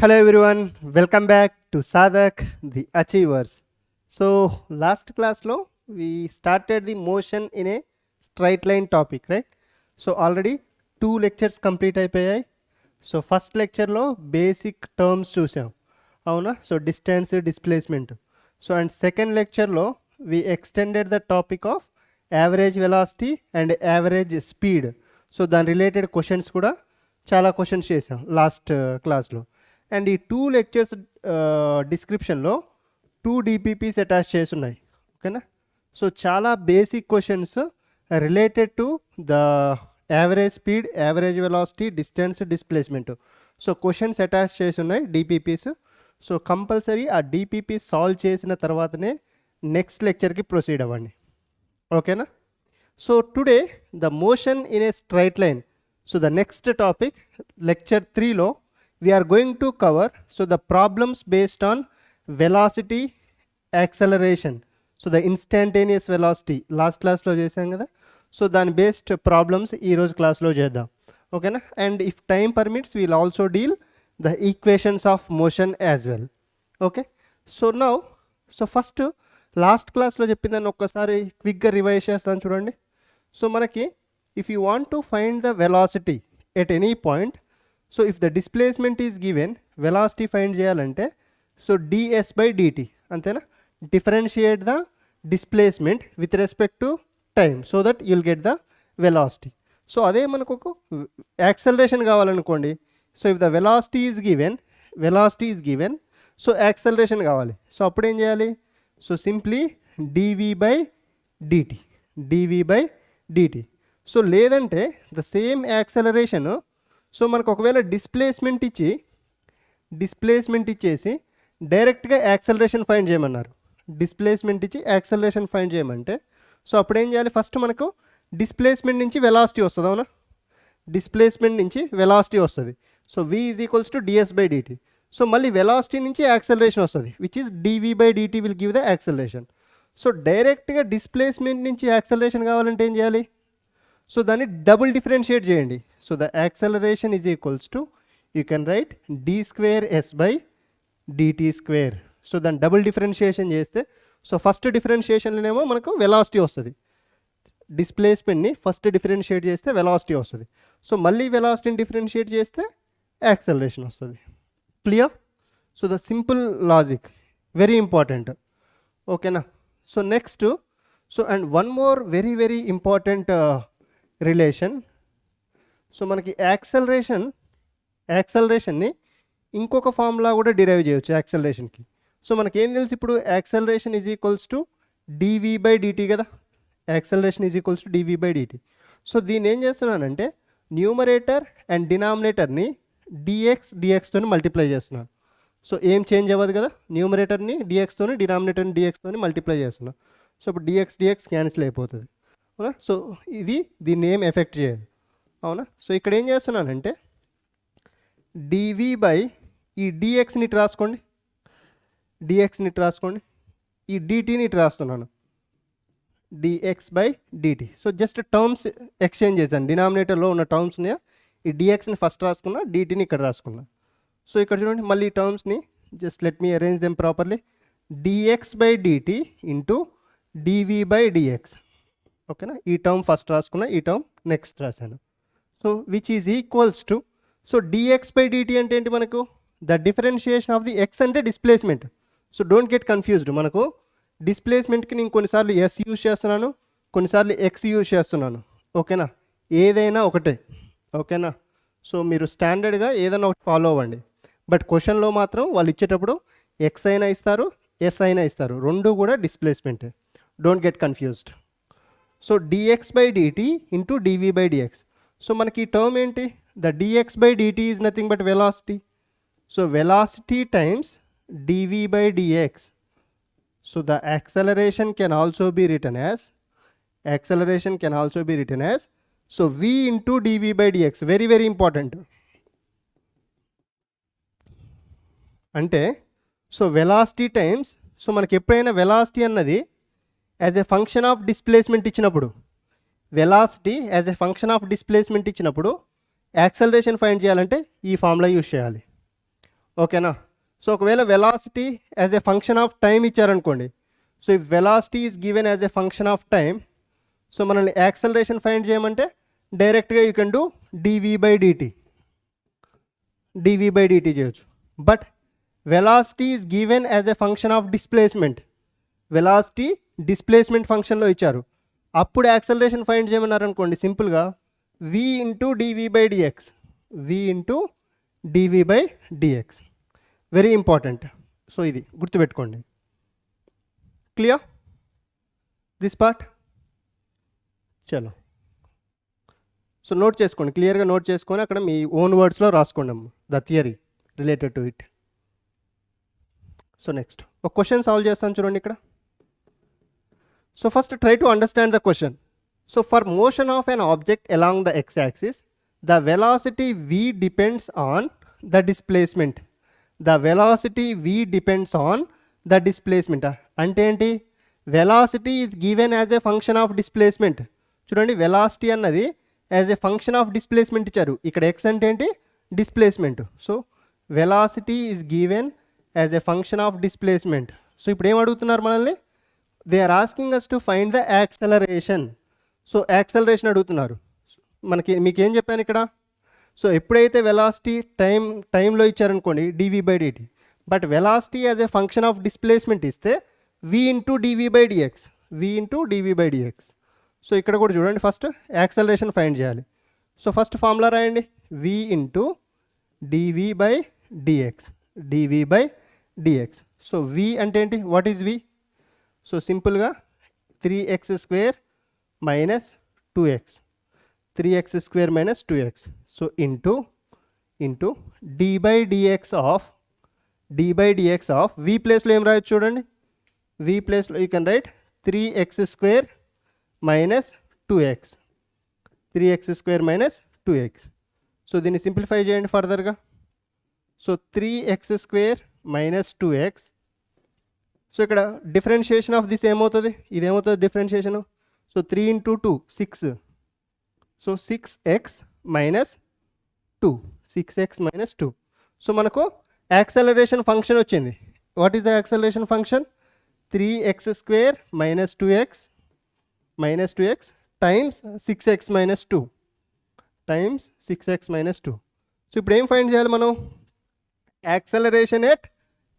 Hello everyone, welcome back to Sadak the Achievers. So last class lo we started the motion in a straight line topic, right? So already 2 lectures complete అయిపోయాయి. So first లెక్చర్లో basic terms చూసాం అవునా. So distance displacement. So and second లెక్చర్లో we extended the topic of average velocity and average speed. So దాని related questions కూడా చాలా questions చేసాం last క్లాస్లో. అండ్ ఈ 2 లెక్చర్స్ డిస్క్రిప్షన్లో 2 DPPs అటాచ్ చేసి ఉన్నాయి, ఓకేనా. సో చాలా basic questions related to the average speed, average velocity, distance, displacement. So questions attach చేసి ఉన్నాయి DPPs. సో కంపల్సరీ ఆ DPP సాల్వ్ చేసిన తర్వాతనే నెక్స్ట్ లెక్చర్కి ప్రొసీడ్ అవ్వండి, ఓకేనా. So today the motion in a straight line. So the next topic lecture 3లో we are going to cover the problems based on velocity, acceleration. So the instantaneous velocity last class lo chesam kada. So dan based problems ee roju class lo cheddam, okay na. And if time permits we will also deal the equations of motion as well, okay. So now first last class lo cheppindan okkasari quick ga revise chestam chudandi. So manaki if you want to find the velocity at any point, so if the displacement is given, velocity find cheyalante, so ds by dt antena, differentiate the displacement with respect to time so that you'll get the velocity. So ade manaku acceleration kavalanukondi. So if the velocity is given, so acceleration kavali. So appudu em cheyali? So simply dv by dt. So ledante the same acceleration, so మనకు ఒకవేళ displacement ఇచ్చేసి డైరెక్ట్గా acceleration find చేయమన్నారు. Displacement ఇచ్చి acceleration find చేయమంటే so అప్పుడు ఏం చేయాలి? ఫస్ట్ మనకు డిస్ప్లేస్మెంట్ నుంచి వెలాసిటీ వస్తుంది, అవునా. డిస్ప్లేస్మెంట్ నుంచి వెలాసిటీ వస్తుంది. So v is equals to ds by dt. So మళ్ళీ వెలాసిటీ నుంచి యాక్సలరేషన్ వస్తుంది, which is dv by dt will give the acceleration. So డైరెక్ట్గా డిస్ప్లేస్మెంట్ నుంచి యాక్సలరేషన్ కావాలంటే ఏం చేయాలి? సో దాన్ని డబుల్ డిఫరెన్షియేట్ చేయండి. So the acceleration is equals to you can right d²s by dt². So దాన్ని డబుల్ డిఫరెన్షియేషన్ చేస్తే సో ఫస్ట్ డిఫరెన్షియేషన్లోనేమో మనకు వెలాసిటీ వస్తుంది. డిస్ప్లేస్మెంట్ని ఫస్ట్ డిఫరెన్షియేట్ చేస్తే వెలాసిటీ వస్తుంది. సో మళ్ళీ వెలాసిటీని డిఫరెన్షియేట్ చేస్తే యాక్సలరేషన్ వస్తుంది. Clear? So the simple logic very important, ఓకేనా. So next and one more very very important relation. సో మనకి యాక్సలరేషన్ని ఇంకొక ఫార్ములా కూడా డిరైవ్ చేయొచ్చు యాక్సలరేషన్కి. సో మనకి ఏం తెలుసు ఇప్పుడు? Acceleration is equals to dv by dt కదా. Acceleration is equals to dv by dt. So దీన్ని ఏం చేస్తున్నానంటే న్యూమరేటర్ అండ్ డినామినేటర్ని dxతోని మల్టిప్లై చేస్తున్నాను. సో ఏం చేంజ్ అవ్వదు కదా. న్యూమరేటర్ని dxతోని, డినామినేటర్ని dxతోని మల్టిప్లై చేస్తున్నాను. సో ఇప్పుడు dx క్యాన్సిల్ అయిపోతుంది, అవునా. సో ఇది దీన్ని ఏం ఎఫెక్ట్ చేయదు, అవునా. సో ఇక్కడ ఏం చేస్తున్నానంటే dv బై ఈ dxని ఇటు రాసుకోండి, ఈ dtని ఇటు రాస్తున్నాను, dx by dt. So just terms exchange చేశాను. డినామినేటర్లో ఉన్న టర్మ్స్ని ఈ dxని ఫస్ట్ రాసుకున్నా, dtని ఇక్కడ రాసుకున్నా. సో ఇక్కడ చూడండి మళ్ళీ ఈ టర్మ్స్ని just let me arrange them properly. dx by dt into dv by dx, ఓకేనా. ఈ టర్మ్ ఫస్ట్ రాసుకున్నా, ఈ టర్మ్ నెక్స్ట్ రాశాను. So which is equals to so dx by dt అంటే ఏంటి మనకు? The differentiation of the x అంటే displacement. So don't get confused. మనకు డిస్ప్లేస్మెంట్కి నేను కొన్నిసార్లు s యూజ్ చేస్తున్నాను, కొన్నిసార్లు x యూజ్ చేస్తున్నాను, ఓకేనా. ఏదైనా ఒకటే, ఓకేనా. సో మీరు స్టాండర్డ్గా ఏదైనా ఒకటి ఫాలో అవ్వండి. బట్ క్వశ్చన్లో మాత్రం వాళ్ళు ఇచ్చేటప్పుడు x అయినా ఇస్తారు, s అయినా ఇస్తారు, రెండు కూడా డిస్ప్లేస్మెంటే. Don't get confused. So dx by dt into dv by dx. So మనకి ఈ టర్మ్ ఏంటి? The dx by dt is nothing but velocity. So velocity times dv by dx. So the acceleration can also be written as so v into dv by dx. Very very important. అంటే so velocity times, so మనకి ఎప్పుడైనా velocity అన్నది as a function of displacement ఇచ్చినప్పుడు, acceleration find చేయాలంటే ఈ formula use చేయాలి, ఓకేనా. So ఒకవేళ velocity as a function of time ఇచ్చారనుకోండి, so if velocity is given as a function of time, so మనల్ని యాక్సలరేషన్ ఫైండ్ చేయమంటే డైరెక్ట్గా యూ కెన్ డూ dv/dt చేయొచ్చు. But velocity is given as a function of displacement, velocity displacement ఫంక్షన్లో ఇచ్చారు, అప్పుడు acceleration find చేయమన్నారు అనుకోండి, సింపుల్గా v into dv/dx, very important. So ఇది గుర్తుపెట్టుకోండి. Clear this part? చలో, సో నోట్ చేసుకోండి, క్లియర్గా నోట్ చేసుకొని అక్కడ మీ ఓన్ వర్డ్స్లో రాసుకోండి the theory related to it. So next ఒక క్వశ్చన్ సాల్వ్ చేస్తాను చూడండి ఇక్కడ. So first try to understand the question. So for motion of an object along the x-axis, the velocity v depends on the displacement. The velocity v depends on the displacement. అంటే ఏంటి? Velocity is given as a function of displacement. చూడండి, velocity అన్నది as a function of displacement ఇచ్చారు. ఇక్కడ x అంటే ఏంటి? Displacement. So velocity is given as a function of displacement. So ఇప్పుడు ఏం అడుగుతున్నారు మనల్ని? They are asking us to find the acceleration. So acceleration అడుగుతున్నారు. మీకేం చెప్పాను ఇక్కడ? సో ఎప్పుడైతే వెలాసిటీ టైంలో ఇచ్చారనుకోండి dv/dt, but velocity as a function of displacement ఇస్తే v ఇంటూ dv/dx. సో ఇక్కడ కూడా చూడండి, ఫస్ట్ యాక్సలరేషన్ ఫైండ్ చేయాలి. సో ఫస్ట్ ఫార్ములా రాయండి, v into dv/dx. So v అంటే ఏంటి? What is v? సో సింపుల్గా 3x² minus 2x, 3x² minus 2x. So into d/dx of v ప్లేస్లో ఏం రాయొచ్చు చూడండి, v ప్లేస్లో you can right 3x² minus 2x, 3x² minus 2x. So దీన్ని simplify చేయండి ఫర్దర్గా. So 3x² minus 2x. So ఇక్కడ డిఫరెన్షియేషన్ ఆఫ్ దిస్ ఏమవుతుంది? ఇదేమవుతుంది differentiation? So 3 into 2 6. So 6x minus 2, 6x minus 2. So మనకు యాక్సలరేషన్ ఫంక్షన్ వచ్చింది. What is the acceleration function? 3x² minus 2x times 6x minus 2 times 6x minus 2. So ఇప్పుడు ఏం find చేయాలి మనం? Acceleration at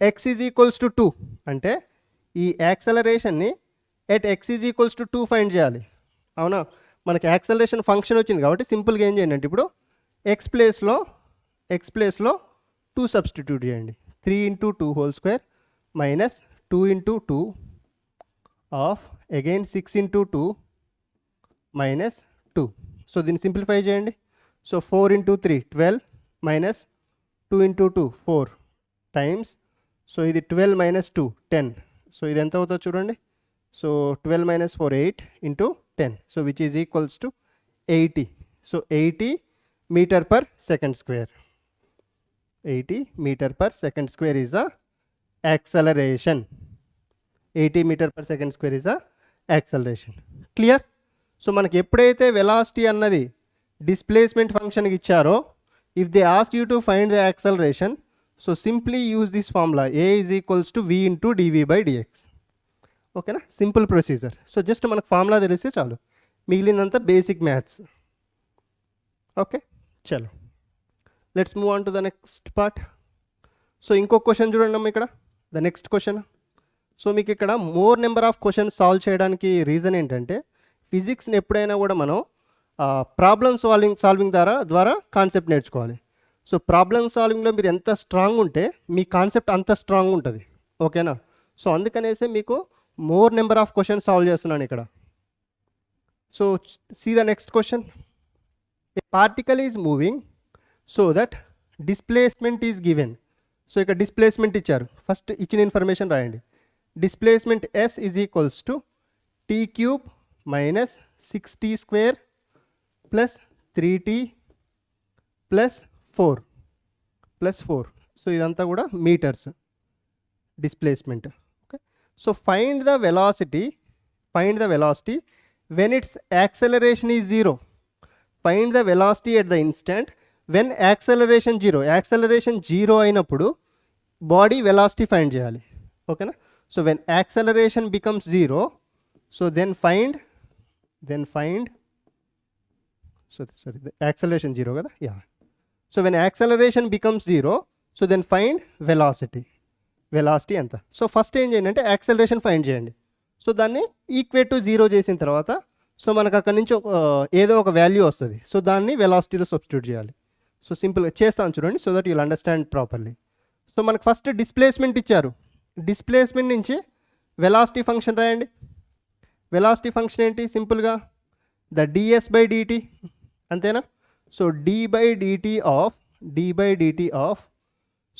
x is equals to 2. అంటే ఈ యాక్సలరేషన్ని at x is equals to 2 find చేయాలి. అవునా? మనకి యాక్సలరేషన్ ఫంక్షన్ వచ్చింది కాబట్టి సింపుల్గా ఏం చేయండి అంటే ఇప్పుడు x ప్లేస్లో 2 సబ్స్టిట్యూట్ చేయండి. 3 into 2 whole square minus 2 into 2 of again 6 into 2 minus 2. So దీన్ని సింప్లిఫై చేయండి. So 4 into 3 12 minus 2 into 2 4 times. So ఇది 12 మైనస్ 2 10. సో ఇది ఎంత అవుతుందో చూడండి. So 12 minus 4 8 into 10. So which is equals to 80. So 80 meter per second square. 80 meter per second square is a acceleration. 80 meter per second square is a acceleration. Clear? So మనకి ఎప్పుడైతే velocity అన్నది displacement ఫంక్షన్కి ఇచ్చారో, if they ask you to find the acceleration, so simply use this formula a is equals to v into dv/dx. ఓకేనా? Simple procedure. So just మనకు formula తెలిస్తే చాలు, మిగిలినంతా basic maths. Okay, చలో let's move on to the next part. So ఇంకొక question చూడండి అమ్మ ఇక్కడ, the next question. So మీకు ఇక్కడ more number of questions solve చేయడానికి రీజన్ ఏంటంటే, ఫిజిక్స్ని ఎప్పుడైనా కూడా మనం ప్రాబ్లమ్ సాల్వింగ్ ద్వారా కాన్సెప్ట్ నేర్చుకోవాలి. సో ప్రాబ్లమ్ సాల్వింగ్లో మీరు ఎంత స్ట్రాంగ్ ఉంటే మీ కాన్సెప్ట్ అంత స్ట్రాంగ్ ఉంటుంది. ఓకేనా? సో అందుకనేసి మీకు more number of questions solve చేస్తున్నాను ఇక్కడ. So see the next question. A particle is moving so that displacement is given. So ఇక్కడ డిస్ప్లేస్మెంట్ ఇచ్చారు. ఫస్ట్ ఇచ్చిన ఇన్ఫర్మేషన్ రాయండి. Displacement s is equals to t³ minus 6t² plus 3t plus 4. So ఇదంతా కూడా meters displacement. Okay, so find the velocity when its acceleration is 0. Find the velocity at the instant when acceleration 0. Acceleration 0 అయినప్పుడు body velocity find చేయాలి, ఓకేనా. So when acceleration becomes 0, so then find sorry acceleration 0 కదా, yeah. So when acceleration becomes 0, so then find velocity ఎంత. So first ఏం చేయండి అంటే acceleration find చేయండి. So దాన్ని ఈక్వేట్ టు 0 చేసిన తర్వాత సో మనకు అక్కడి నుంచి ఏదో ఒక వాల్యూ వస్తుంది. సో దాన్ని వెలాసిటీలో సబ్స్టిట్యూట్ చేయాలి. సో సింపుల్గా చేస్తాను చూడండి, so that you'll understand properly. So మనకు ఫస్ట్ డిస్ప్లేస్మెంట్ ఇచ్చారు, డిస్ప్లేస్మెంట్ నుంచి వెలాసిటీ ఫంక్షన్ రాయండి. వెలాసిటీ ఫంక్షన్ ఏంటి, సింపుల్గా ద ds/dt, అంతేనా. So d/dt of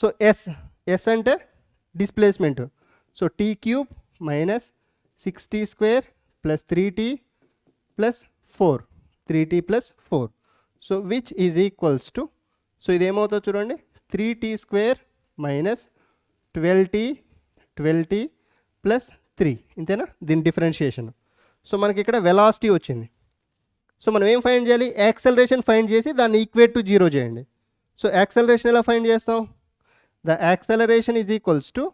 so s అంటే displacement. So t³ minus 6t² plus 3t plus 4 so which is equals to, so ఇదేమవుతుందో చూడండి, 3t² మైనస్ 12t ప్లస్ 3, ఇంతేనా, దీని డిఫరెన్షియేషన్. సో మనకి ఇక్కడ వెలాసిటీ వచ్చింది. సో మనం ఏం ఫైండ్ చేయాలి, యాక్సలరేషన్ ఫైండ్ చేసి దాన్ని ఈక్వేట్ టు 0 చేయండి. సో యాక్సలరేషన్ ఎలా ఫైండ్ చేస్తాం, the acceleration is equals to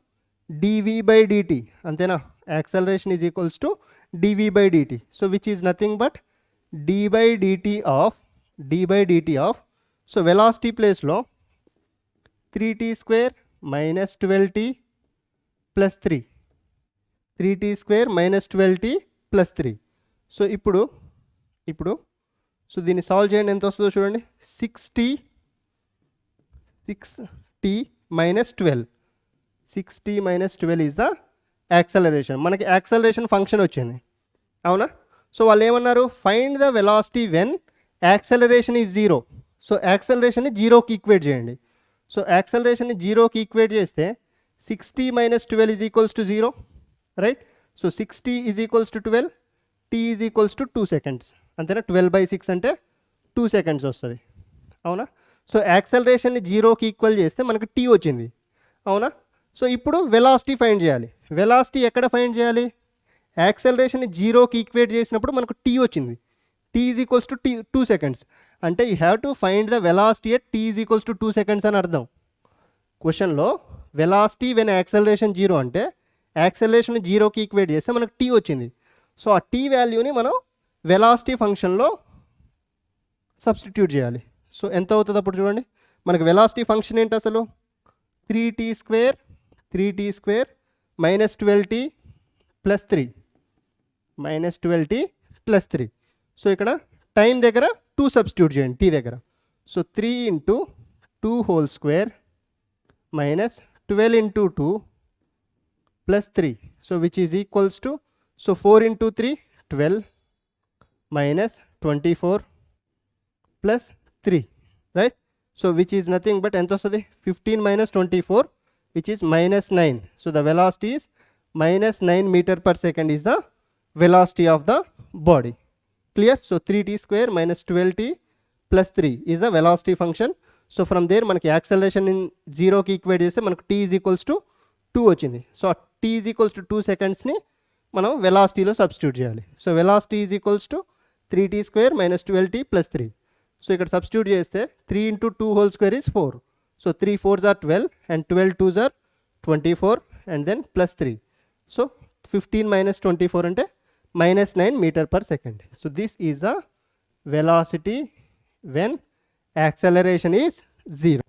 dv/dt, అంతేనా. Acceleration is equals to dv/dt, so which is nothing but d/dt of so velocity ప్లేస్లో 3t² minus 12t plus 3t² minus 12t plus 3. So ఇప్పుడు so దీన్ని solve చేయండి, ఎంత వస్తుందో చూడండి, 6t minus 12, 6t minus 12 is the acceleration. మనకి acceleration function వచ్చింది, అవునా. సో వాళ్ళు ఏమన్నారు, find the velocity when acceleration is 0. So యాక్సలరేషన్ని 0కి ఈక్వేట్ చేయండి. సో యాక్సలరేషన్ని 0కి ఈక్వేట్ చేస్తే 6t minus 12 is equals to 0, right. So 6t is equals to 12, t is equals to 2 seconds, అంతేనా. 12/6 అంటే 2 seconds వస్తుంది, అవునా. సో యాక్సలరేషన్ని 0కి ఈక్వల్ చేస్తే మనకు t వచ్చింది, అవునా. సో ఇప్పుడు వెలాసిటీ ఫైండ్ చేయాలి. వెలాసిటీ ఎక్కడ ఫైండ్ చేయాలి, యాక్సలరేషన్ని 0కి ఈక్వేట్ చేసినప్పుడు మనకు t వచ్చింది, t is equals to 2 seconds. అంటే you have to find the velocity at t is equals to 2 seconds అని అర్థం. క్వశ్చన్లో వెలాసిటీ వెన్ యాక్సలరేషన్ 0 అంటే యాక్సలరేషన్ 0కి ఈక్వేట్ చేస్తే మనకు t వచ్చింది. సో ఆ t వాల్యూని మనం వెలాసిటీ ఫంక్షన్లో సబ్స్టిట్యూట్ చేయాలి. సో ఎంత అవుతుంది అప్పుడు చూడండి, మనకు వెలాసిటీ ఫంక్షన్ ఏంటి అసలు, 3t² minus 12t plus 3 so ఇక్కడ టైం దగ్గర 2 సబ్స్టిట్యూట్ చేయండి t దగ్గర. So 3 × 2 whole square minus 12 × 2 plus 3, so which is equals to, so 4 × 3 12 minus 24 plus 3, right. So which is nothing but ఎంత వస్తుంది, 15 minus 24 which is minus 9. So the velocity is minus 9 meter/second is the velocity of the body. Clear. So 3t² minus 12t plus 3 is the velocity function. So from there మనకి acceleration 0కి equate చేస్తే మనకు t is equals to 2 వచ్చింది. So t is equals to 2 secondsని మనం వెలాసిటీలో substitute చేయాలి. So velocity is equals to 3t² minus 12t plus 3. So ఇక్కడ సబ్స్టిట్యూట్ చేస్తే 3 × 2 whole square is 4. So 3 4s are 12 and 12 2s are 24 and then plus 3. So 15 minus 24 అంటే minus 9 meter/second. So this is the velocity when acceleration is 0.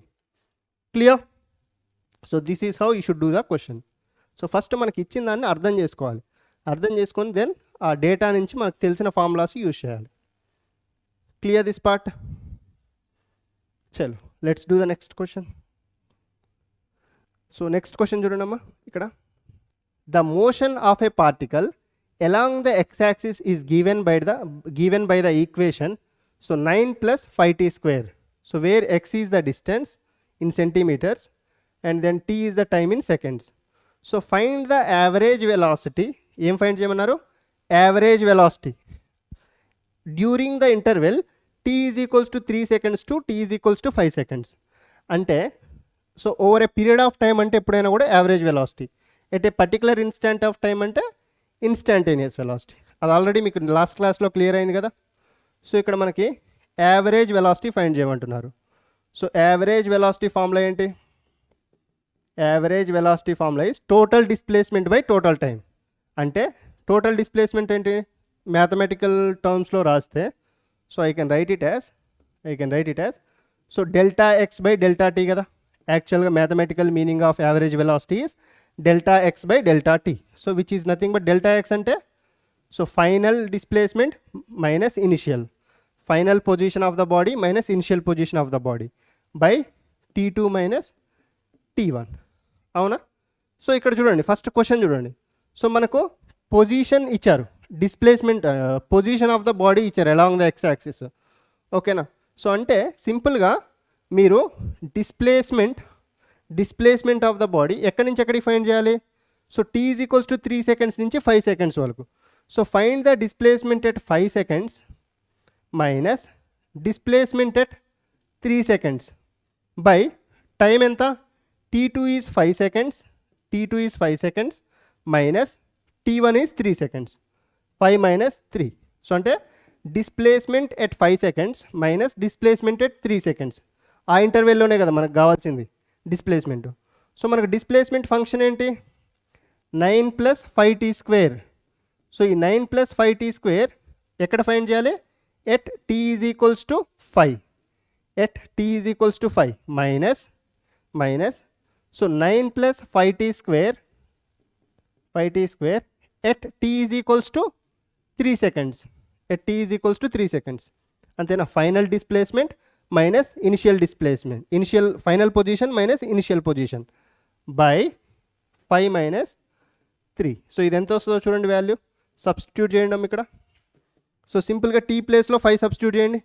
Clear? So this is how you should do the question. So first మనకి ఇచ్చిన దాన్ని అర్థం చేసుకోవాలి, అర్థం చేసుకొని then ఆ data నుంచి మనకు తెలిసిన ఫార్ములాస్ యూజ్ చేయాలి. Clear this part? చలో let's do the next question. So next question చూడండమ్మా, ఇక్కడ the motion of a particle along the x-axis is given by the equation, so 9 plus 5t². So where x is the distance in centimeters and then t is the time in seconds. So find the average velocity. Em find cheyamaru, average velocity during the interval t is equals to 3 seconds to t is equals to 5 seconds. Ante so over a period of time ante eppudaina kuda average velocity, at a particular instant of time ante instantaneous velocity. అది already మీకు last క్లాస్లో clear అయింది కదా. So ఇక్కడ మనకి average velocity find చేయమంటున్నారు. So average velocity formula ఏంటి, average velocity formula is total displacement by total time. అంటే టోటల్ డిస్ప్లేస్మెంట్ ఏంటి మ్యాథమెటికల్ టర్మ్స్లో రాస్తే, so I can write it as so delta X by delta T కదా. యాక్చువల్గా mathematical meaning of average velocity is delta X by delta T. So which is nothing but delta X అంటే so final displacement minus initial, final position of the body minus initial position of the body by T2 minus T1. అవునా? So ఇక్కడ చూడండి, first question చూడండి. So మనకు position ఇచ్చారు, displacement position of the body ఇచ్చారు along the X axis. ఓకేనా? So అంటే సింపుల్గా మీరు డిస్ప్లేస్మెంట్ ఆఫ్ ద బాడీ ఎక్కడి నుంచి ఎక్కడికి ఫైండ్ చేయాలి? So T is equals to 3 seconds నుంచి 5 seconds వరకు. So find the displacement at 5 seconds minus displacement at 3 seconds by time ఎంత? T2 is 5 seconds minus T1 is 3 seconds. 5 minus 3. So అంటే displacement at 5 seconds minus displacement at 3 seconds. ఆ ఇంటర్వెల్లోనే కదా మనకు కావాల్సింది displacement. So మనకు displacement function ఏంటి? 9 + 5t². So ఈ 9 + 5t² ఎక్కడ ఫైండ్ చేయాలి? At T is equals to 5. At T is equals to 5 minus so 9 + 5t² at T is equals to 3 seconds. At T is equals to 3 seconds. అంతేనా? Final displacement minus initial displacement, final position minus initial position by 5 minus 3. So ఇది ఎంత వస్తుందో చూడండి value. Substitute చేయండి ఇక్కడ. So సింపుల్గా T ప్లేస్లో 5 substitute చేయండి.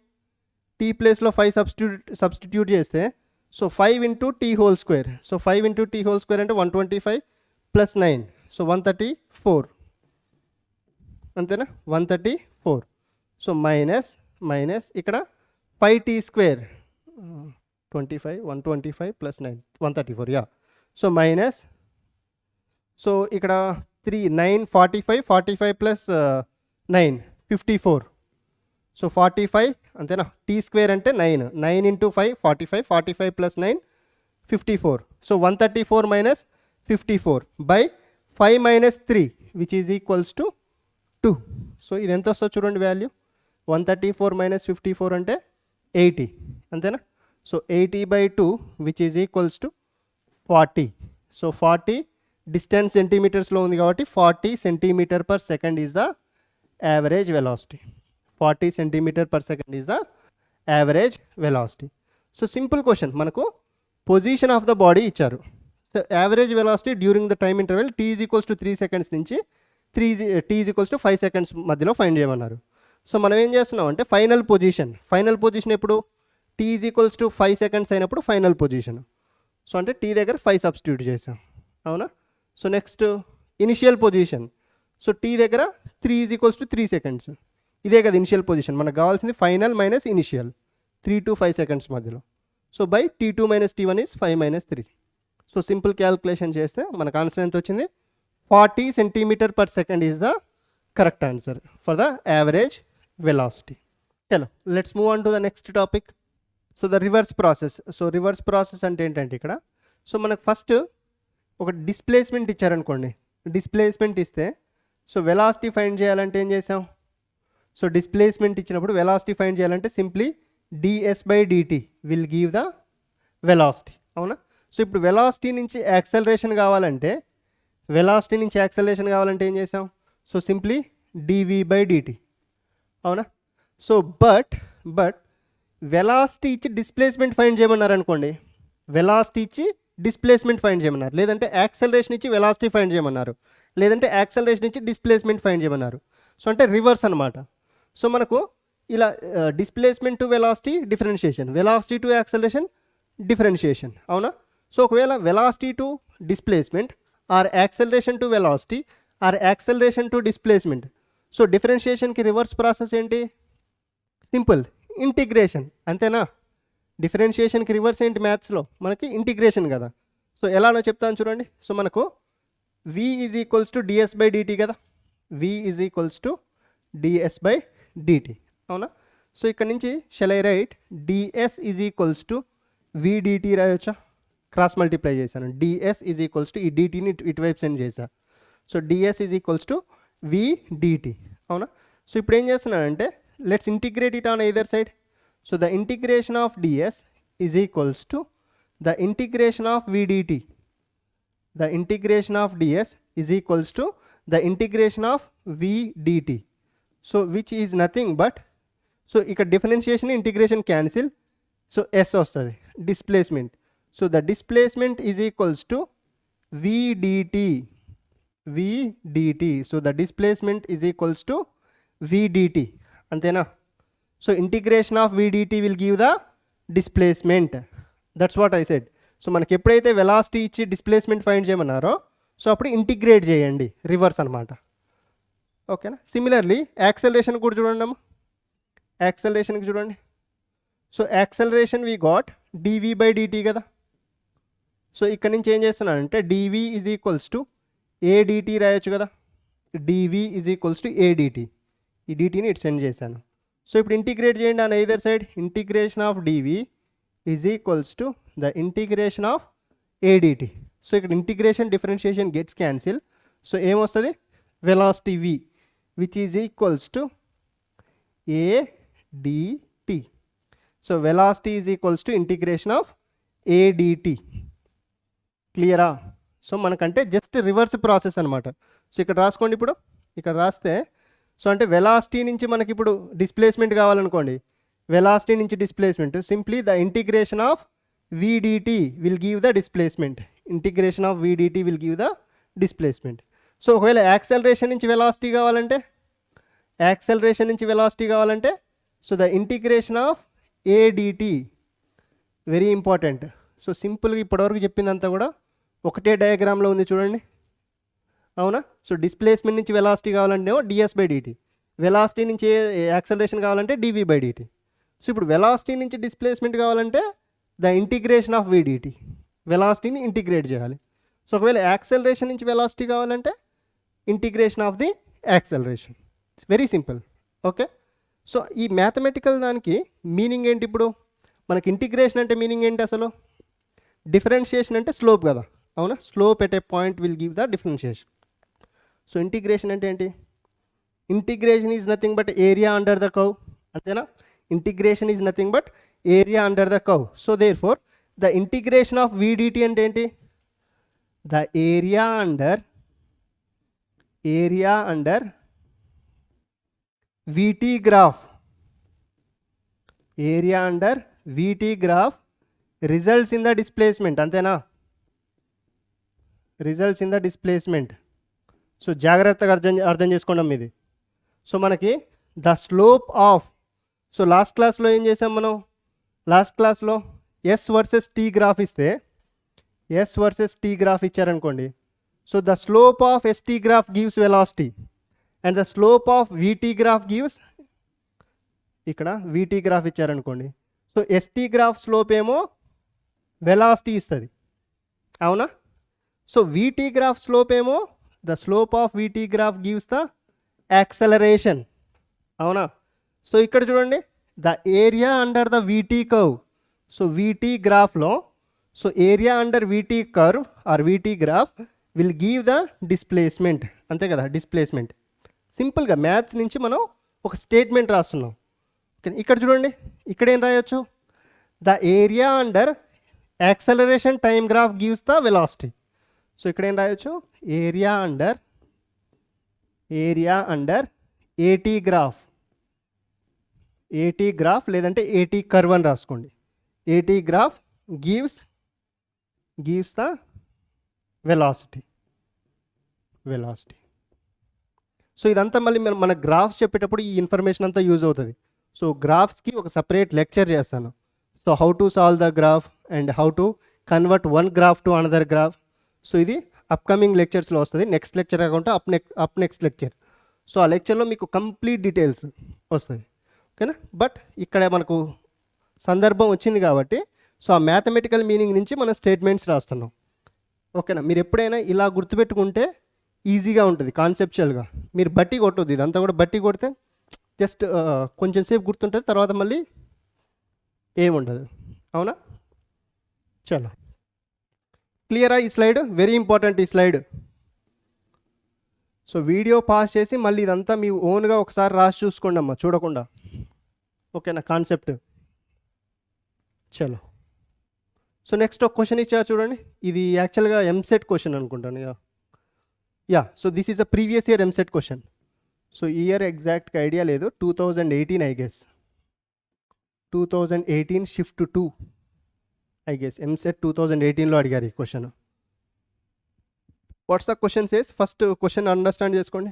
T ప్లేస్లో 5 సబ్స్టిట్యూట్ చేస్తే సో 5 × T². సో 5 × T² అంటే 125 + 9 సో 134. అంతేనా? 134. సో మైనస్ ఇక్కడ 5t² 125 + 9 134. Yeah. So minus so ఇక్కడ 9 45 + 9 54. సో 45 అంతేనా? T² అంటే 9 × 5 45 + 9 54. So 134 minus 54 by 5 minus 3 which is equals to 2. So ఇది ఎంత వస్తుందో చూడండి వాల్యూ. 134 - 54 అంటే 80. అంతేనా? So 80/2 which is equals to 40. So 40 distance సెంటీమీటర్స్లో ఉంది కాబట్టి 40 cm/s is the average velocity. 40 cm/s is the average velocity. So simple question, మనకు పొజిషన్ ఆఫ్ ద బాడీ ఇచ్చారు. So average velocity during the time interval T is equals to 3 seconds నుంచి T is equals to 5 seconds మధ్యలో find చేయమన్నారు. So మనం ఏం చేస్తున్నాం అంటే final position ఎప్పుడు? T is equals to 5 seconds అయినప్పుడు ఫైనల్ పొజిషన్. సో అంటే T దగ్గర 5 సబ్స్టిట్యూట్ చేసాం. అవునా? So next initial position. So T దగ్గర 3 ఈజ్ ఈక్వల్స్ టు 3 seconds. ఇదే కదా ఇనిషియల్ పొజిషన్. మనకు కావాల్సింది final minus initial 3 to 5 seconds మధ్యలో. So by T2 - T1 is 5 - 3. So simple calculation చేస్తే మనకు ఆన్సర్ ఎంత వచ్చింది? 40 cm/s is the correct answer for the average velocity. చలో let's move on to the next topic. So the reverse process. So reverse process అంటే ఏంటంటే ఇక్కడ so మనకు first ఒక డిస్ప్లేస్మెంట్ ఇచ్చారనుకోండి. డిస్ప్లేస్మెంట్ ఇస్తే సో వెలాసిటీ ఫైండ్ చేయాలంటే ఏం చేసాం? సో డిస్ప్లేస్మెంట్ ఇచ్చినప్పుడు వెలాసిటీ ఫైండ్ చేయాలంటే simply ds/dt will give the velocity. అవునా? సో ఇప్పుడు వెలాసిటీ నుంచి యాక్సలరేషన్ కావాలంటే ఏం చేసాం? So simply dv/dt. అవునా? సో బట్ వెలాసిటీ ఇచ్చి డిస్ప్లేస్మెంట్ ఫైండ్ చేయమన్నారు అనుకోండి. వెలాసిటీ ఇచ్చి డిస్ప్లేస్మెంట్ ఫైండ్ చేయమన్నారు, లేదంటే యాక్సలరేషన్ ఇచ్చి వెలాసిటీ ఫైండ్ చేయమన్నారు, లేదంటే యాక్సలరేషన్ ఇచ్చి డిస్ప్లేస్మెంట్ ఫైండ్ చేయమన్నారు. సో అంటే రివర్స్ అనమాట. సో మనకు ఇలా displacement to velocity differentiation, velocity to acceleration differentiation. అవునా? సో ఒకవేళ velocity to displacement or acceleration to velocity or acceleration to displacement. So డిఫరెన్షియేషన్కి రివర్స్ ప్రాసెస్ ఏంటి? Simple integration. అంతేనా? డిఫరెన్షియేషన్కి రివర్స్ ఏంటి మ్యాథ్స్లో? మనకి ఇంటిగ్రేషన్ కదా. సో ఎలానో చెప్తాను చూడండి. సో మనకు v is equals to ds/dt కదా. v is equals to ds/dt. అవునా? సో ఇక్కడ నుంచి shall I write ds is equals to vdt రాయొచ్చా? క్రాస్ మల్టిప్లై చేశాను. డిఎస్ ఈజ్ ఈక్వల్స్ టు ఈ డిటీని ఇటువైపు సెండ్ చేశా. So ds is equals to v dt. అవునా? సో ఇప్పుడు ఏం చేస్తున్నానంటే let's integrate it on either side. So the integration of ds is equals to the integration of vdt. The integration of ds is equals to the integration of vdt. So which is nothing but, so ఇక్కడ differentiation integration cancel, so s వస్తుంది displacement. So the displacement is equals to vdt. Vdt. So the displacement is equals to vdt. అంతేనా? So integration of vdt will give the displacement. That's what I said. So మనకి ఎప్పుడైతే velocity ఇచ్చి displacement find చేయమన్నారో so అప్పుడు integrate చేయండి, reverse అనమాట. ఓకేనా? Similarly acceleration కూడా చూడండి అమ్మ. యాక్సలరేషన్కి చూడండి. So acceleration we got dv by dt కదా. సో ఇక్కడ నుంచి ఏం చేస్తున్నానంటే dv is equals to adt రాయొచ్చు కదా. Dv is equals to adt. ఈ డిటీని ఇటు సెండ్ చేశాను. సో ఇప్పుడు ఇంటిగ్రేట్ చేయండి on either side. Integration of dv is equals to the integration of adt. So ఇక్కడ integration differentiation gets cancel. So ఏమొస్తుంది? Velocity v which is equals to adt. So velocity is equals to integration of adt. క్లియరా? So మనకంటే just reverse process అనమాట. So ఇక్కడ రాసుకోండి. ఇప్పుడు ఇక్కడ రాస్తే సో అంటే వెలాసిటీ నుంచి మనకి ఇప్పుడు డిస్ప్లేస్మెంట్ కావాలనుకోండి, వెలాసిటీ నుంచి displacement simply the integration of vdt will give the displacement. Integration of vdt will give the displacement. So ఒకవేళ యాక్సలరేషన్ నుంచి వెలాసిటీ కావాలంటే, యాక్సలరేషన్ నుంచి వెలాసిటీ కావాలంటే so the integration of adt. Very important. So సింపుల్గా ఇప్పటివరకు చెప్పిందంతా కూడా ఒకటే డయాగ్రామ్లో ఉంది చూడండి. అవునా? సో డిస్ప్లేస్మెంట్ నుంచి వెలాసిటీ కావాలంటే డిఎస్ బై డిటి, వెలాసిటీ నుంచి యాక్సలరేషన్ కావాలంటే డివి బై డిటి. సో ఇప్పుడు వెలాసిటీ నుంచి డిస్ప్లేస్మెంట్ కావాలంటే ద ఇంటిగ్రేషన్ ఆఫ్ విడిటి, వెలాసిటీని ఇంటిగ్రేట్ చేయాలి. సో ఒకవేళ యాక్సలరేషన్ నుంచి వెలాసిటీ కావాలంటే integration of the acceleration. It's very simple. Okay? So ఈ మ్యాథమెటికల్ దానికి మీనింగ్ ఏంటి? ఇప్పుడు మనకి ఇంటిగ్రేషన్ అంటే మీనింగ్ ఏంటి అసలు? డిఫరెన్షియేషన్ అంటే స్లోప్ కదా. అవునా? Slope at a point will give the differentiation. So integration అంటే ఏంటి? Integration is nothing but area under the curve. అంతేనా? Integration is nothing but area under the curve. So therefore the integration of v dt అంటే ఏంటి? The area under v t graph. Area under v t graph results in the displacement. అంతేనా? Results in the displacement. So జాగ్రత్తగా అర్థం చేసుకోండి ఇది. So మనకి the slope of, so last క్లాస్లో ఏం చేసాం మనం? లాస్ట్ క్లాస్లో ఎస్ వర్సెస్ టీ గ్రాఫ్ ఇస్తే, ఎస్ వర్సెస్ టీ గ్రాఫ్ ఇచ్చారనుకోండి. So the slope of ST graph gives velocity and the slope of witty graph gives, ఇక్కడ విటీ గ్రాఫ్ ఇచ్చారనుకోండి. So ST graph slope ఏమో వెలాసిటీ ఇస్తుంది. అవునా? So witty graph slope ఏమో the slope of witty graph gives the acceleration. అవునా? So ఇక్కడ చూడండి the area under the witty curve. So witty గ్రాఫ్లో so area under VT curve or VT graph will give the displacement. అంతే కదా? Displacement. సింపుల్గా maths నుంచి మనం ఒక స్టేట్మెంట్ రాస్తున్నాం. ఇక్కడ చూడండి, ఇక్కడ ఏం రాయొచ్చు? The area under acceleration time graph gives the velocity. So ఇక్కడ ఏం రాయొచ్చు? ఏరియా అండర్ ఏటీ గ్రాఫ్ లేదంటే ఏటీ కర్వ్ అని రాసుకోండి. ఏటీ graph gives the velocity. So ఇదంతా మళ్ళీ మన గ్రాఫ్స్ చెప్పేటప్పుడు ఈ ఇన్ఫర్మేషన్ అంతా యూజ్ అవుతుంది. సో గ్రాఫ్స్కి ఒక సపరేట్ లెక్చర్ చేస్తాను. So how to solve the graph and how to convert one graph to another graph. So ఇది అప్కమింగ్ లెక్చర్స్లో వస్తుంది. నెక్స్ట్ లెక్చర్ కాకుండా అప్ నెక్స్ట్ లెక్చర్. సో ఆ లెక్చర్లో మీకు కంప్లీట్ డీటెయిల్స్ వస్తుంది. ఓకేనా? బట్ ఇక్కడ మనకు సందర్భం వచ్చింది కాబట్టి సో ఆ మ్యాథమెటికల్ మీనింగ్ నుంచి మనం స్టేట్మెంట్స్ రాస్తున్నాం. ఓకేనా? మీరు ఎప్పుడైనా ఇలా గుర్తుపెట్టుకుంటే ఈజీగా ఉంటుంది కాన్సెప్చువల్గా. మీరు బట్టి కొట్టొద్దు, ఇదంతా కూడా బట్టి కొడితే జస్ట్ కొంచెం సేపు గుర్తుంటుంది, తర్వాత మళ్ళీ ఏముండదు. అవునా? చలో. క్లియరా ఈ స్లైడ్? వెరీ ఇంపార్టెంట్ ఈ స్లైడ్. సో వీడియో పాస్ చేసి మళ్ళీ ఇదంతా మీ ఓన్గా ఒకసారి రాసి చూసుకోండి అమ్మా, చూడకుండా. ఓకేనా కాన్సెప్ట్? చలో. సో నెక్స్ట్ ఒక క్వశ్చన్ ఇచ్చారు చూడండి. ఇది యాక్చువల్గా ఎంసెట్ క్వశ్చన్ అనుకుంటాను. Yeah so this is a previous year EAMCET question. So year ఎగ్జాక్ట్గా ఐడియా లేదు, 2018 I guess. 2018 shift 2 I guess. EAMCET 2018లో అడిగారు ఈ క్వశ్చన్. What's the question says? First question understand చేసుకోండి.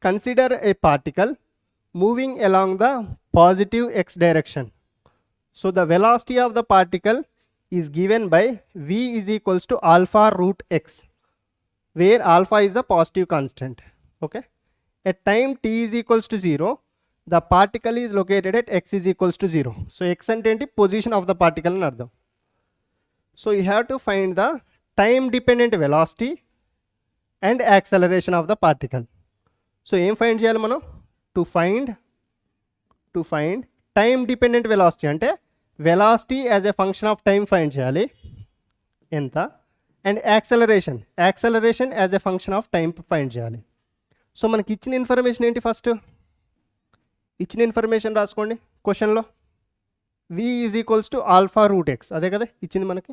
Consider a particle moving along the positive x direction. So the velocity of the particle is given by v is equals to alpha root x, where alpha is the positive constant. Okay, at time t is equals to 0, the particle is located at x is equals to 0. So x అంటే ఏంటి? Position of the particle అని అర్థం. So you have to find the time dependent velocity and acceleration of the particle. So ఏం find చేయాలి మనం? To find time dependent velocity అంటే velocity as a function of time find చేయాలి ఎంత, and acceleration as a function of time find చేయాలి. So మనకి ఇచ్చిన information ఏంటి? ఫస్ట్ ఇచ్చిన ఇన్ఫర్మేషన్ రాసుకోండి క్వశ్చన్లో. v is equals to alpha root X, అదే కదా ఇచ్చింది మనకి.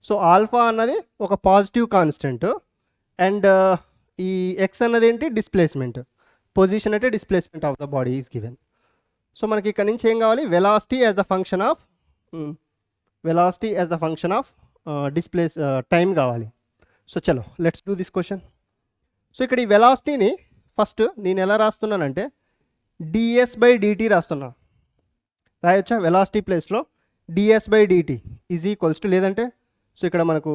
సో ఆల్ఫా అన్నది ఒక పాజిటివ్ కాన్స్టెంట్, అండ్ ఈ ఎక్స్ అన్నది ఏంటి? డిస్ప్లేస్మెంట్. పొజిషన్ అంటే displacement of the body is given. So మనకి ఇక్కడ నుంచి ఏం కావాలి? Velocity as the function of time కావాలి. సో చలో let's do this question. So ఇక్కడ ఈ వెలాసిటీని ఫస్ట్ నేను ఎలా రాస్తున్నానంటే ds/dt రాస్తున్నా. రాయొచ్చా? వెలాసిటీ ప్లేస్లో ds/dt ఈజ్ ఈక్వల్స్ టు, లేదంటే సో ఇక్కడ మనకు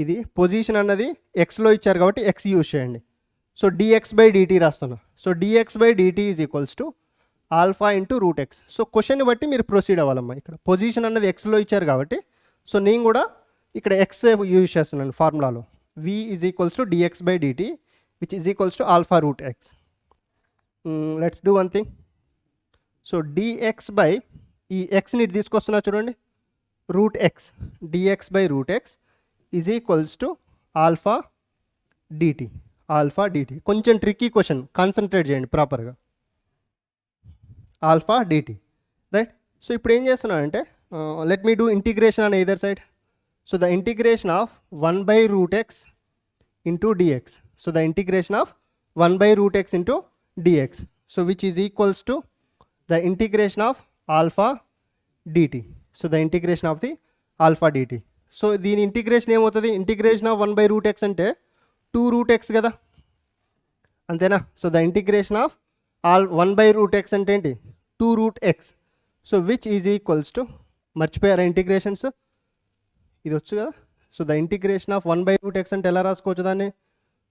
ఇది పొజిషన్ అన్నది ఎక్స్లో ఇచ్చారు కాబట్టి ఎక్స్ యూజ్ చేయండి. సో dx/dt రాస్తున్నా. So dx/dt is equals to alpha into root x. So క్వశ్చన్ని బట్టి మీరు ప్రొసీడ్ అవ్వాలమ్మా. ఇక్కడ పొజిషన్ అన్నది ఎక్స్లో ఇచ్చారు కాబట్టి సో నేను కూడా ఇక్కడ ఎక్స్ యూజ్ చేస్తున్నాను ఫార్ములాలో. v is equals to dx/dt which is equals to alpha root x. Let's do one thing. So dx by ఈ ఎక్స్ని తీసుకొస్తున్నా చూడండి, రూట్ ఎక్స్, dx/రూట్ x is equals to alpha dt. కొంచెం ట్రిక్కీ క్వశ్చన్, కాన్సన్ట్రేట్ చేయండి ప్రాపర్గా. Alpha dt, right? సో ఇప్పుడు ఏం చేస్తున్నానంటే let me do integration on either side. So the integration of 1/√x into dx. So the integration of 1/√x into dx. So which is equals to the integration of alpha dt. So the integration of the alpha dt. So దీని integration ఏమవుతుంది? Integration of 1/√x అంటే 2√x కదా, అంతేనా? So the integration of 1/√x అంటే ఏంటి? 2√x. So which is equals to, మర్చిపోయారా integrations? ఇది వచ్చు కదా. So the integration of 1/√x అంటే ఎలా రాసుకోవచ్చు దాన్ని?